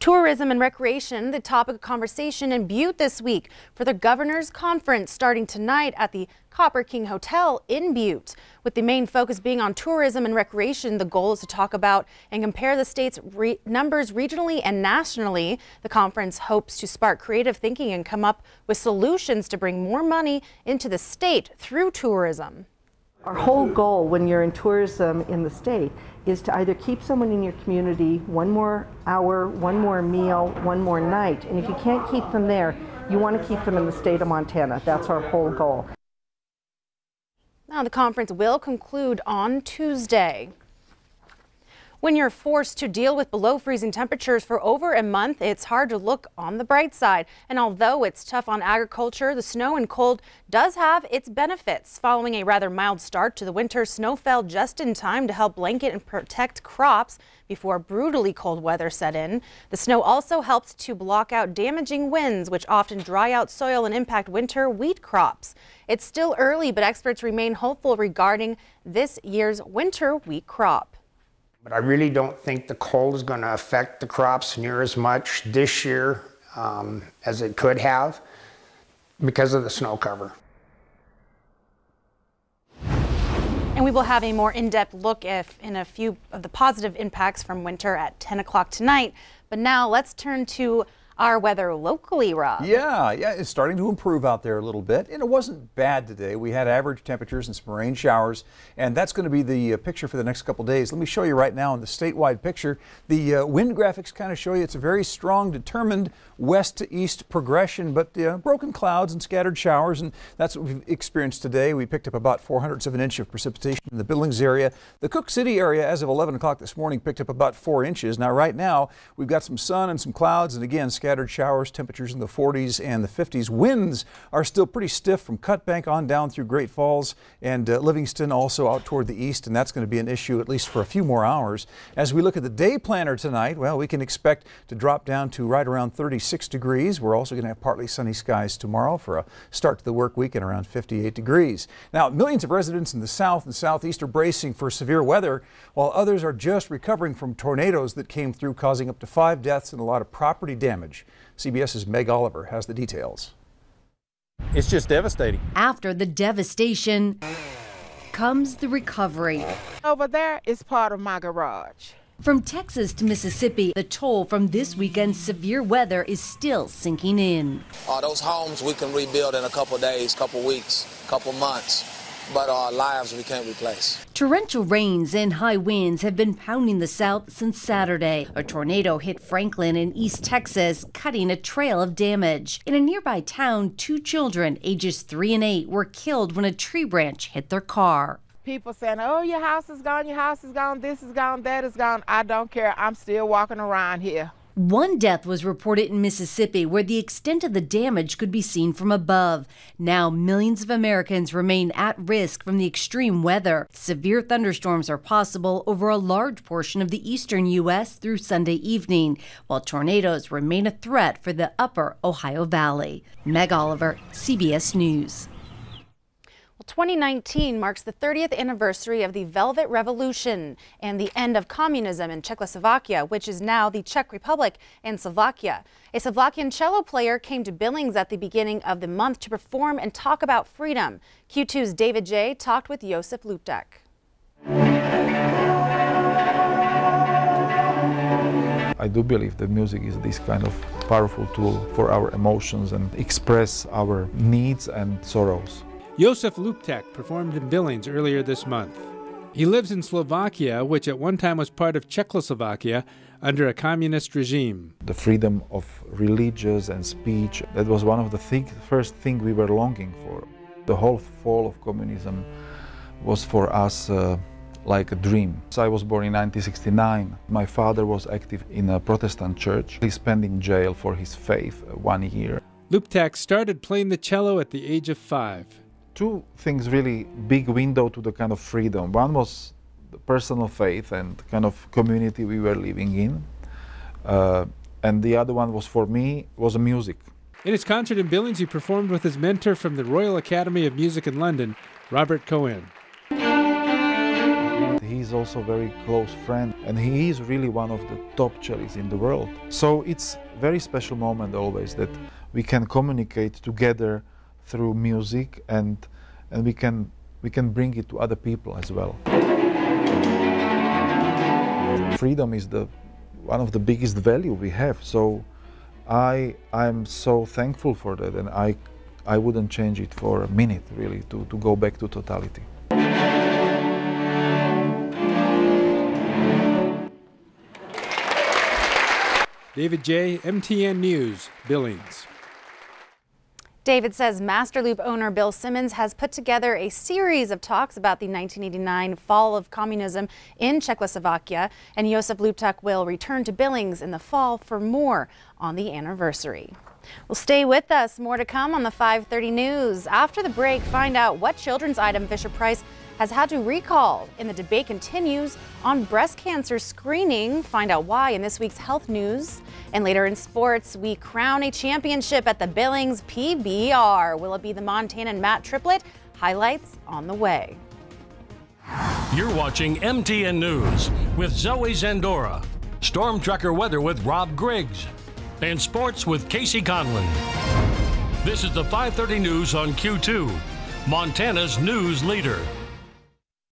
Tourism and recreation, the topic of conversation in Butte this week for the Governor's Conference starting tonight at the Copper King Hotel in Butte. With the main focus being on tourism and recreation, the goal is to talk about and compare the state's numbers regionally and nationally. The conference hopes to spark creative thinking and come up with solutions to bring more money into the state through tourism. Our whole goal when you're in tourism in the state is to either keep someone in your community one more hour, one more meal, one more night. And if you can't keep them there, you want to keep them in the state of Montana. That's our whole goal. Now, the conference will conclude on Tuesday. When you're forced to deal with below freezing temperatures for over a month, it's hard to look on the bright side. And although it's tough on agriculture, the snow and cold does have its benefits. Following a rather mild start to the winter, snow fell just in time to help blanket and protect crops before brutally cold weather set in. The snow also helped to block out damaging winds, which often dry out soil and impact winter wheat crops. It's still early, but experts remain hopeful regarding this year's winter wheat crop. But I really don't think the cold is going to affect the crops near as much this year as it could have because of the snow cover. And we will have a more in-depth look in a few of the positive impacts from winter at 10 o'clock tonight. But now let's turn to our weather locally, Rob. Yeah, it's starting to improve out there a little bit, and it wasn't bad today. We had average temperatures and some rain showers, and that's going to be the picture for the next couple days. Let me show you right now in the statewide picture. The wind graphics kind of show you it's a very strong, determined west to east progression, but broken clouds and scattered showers, and that's what we've experienced today. We picked up about 400 of an inch of precipitation in the Billings area. The Cook City area, as of 11 o'clock this morning, picked up about 4 inches. Now, right now, we've got some sun and some clouds, and again, scattered showers, temperatures in the 40s and the 50s. Winds are still pretty stiff from Cutbank on down through Great Falls and Livingston, also out toward the east, and that's going to be an issue at least for a few more hours. As we look at the day planner tonight, well, we can expect to drop down to right around 36 degrees. We're also going to have partly sunny skies tomorrow for a start to the work week at around 58 degrees. Now, millions of residents in the south and southeast are bracing for severe weather, while others are just recovering from tornadoes that came through, causing up to 5 deaths and a lot of property damage. CBS's Meg Oliver has the details. It's just devastating. After the devastation comes the recovery. Over there is part of my garage. From Texas to Mississippi, the toll from this weekend's severe weather is still sinking in. Those homes we can rebuild in a couple days, couple weeks, couple months, but our lives we can't replace. Torrential rains and high winds have been pounding the south since Saturday. A tornado hit Franklin in East Texas, cutting a trail of damage. In a nearby town, 2 children, ages 3 and 8, were killed when a tree branch hit their car. People saying, oh, your house is gone, this is gone, that is gone. I don't care. I'm still walking around here. 1 death was reported in Mississippi, where the extent of the damage could be seen from above. Now, millions of Americans remain at risk from the extreme weather. Severe thunderstorms are possible over a large portion of the eastern U.S. through Sunday evening, while tornadoes remain a threat for the upper Ohio Valley. Meg Oliver, CBS News. 2019 marks the 30th anniversary of the Velvet Revolution and the end of communism in Czechoslovakia, which is now the Czech Republic and Slovakia. A Slovakian cello player came to Billings at the beginning of the month to perform and talk about freedom. Q2's David J. talked with Josef Lutek. I do believe that music is this kind of powerful tool for our emotions and express our needs and sorrows. Josef Lutek performed in Billings earlier this month. He lives in Slovakia, which at one time was part of Czechoslovakia under a communist regime. The freedom of religious and speech, that was one of the first things we were longing for. The whole fall of communism was for us like a dream. So I was born in 1969. My father was active in a Protestant church. He spent in jail for his faith 1 year. Lutek started playing the cello at the age of 5. 2 things really big window to the kind of freedom. One was the personal faith and kind of community we were living in. And the other one was for me, was music. In his concert in Billings, he performed with his mentor from the Royal Academy of Music in London, Robert Cohen. he's also a very close friend, and he is really one of the top cellists in the world. So it's a very special moment always that we can communicate together through music, and we can bring it to other people as well. Freedom is one of the biggest value we have. So I'm so thankful for that, and I wouldn't change it for a minute, really, to go back to totality. David J., MTN News, Billings. David says Master Loop owner Bill Simmons has put together a series of talks about the 1989 fall of communism in Czechoslovakia, and Josef Luptak will return to Billings in the fall for more on the anniversary. Well, stay with us. More to come on the 5:30 news. After the break, find out what children's item Fisher-Price has had to recall, and the debate continues on breast cancer screening. Find out why in this week's health news. And later in sports, we crown a championship at the Billings PBR. Will it be the Montana and Matt triplet? Highlights on the way. You're watching MTN News with Zoe Zandora, Storm Tracker weather with Rob Griggs, and sports with Casey Conlon. This is the 5:30 news on Q2, Montana's news leader.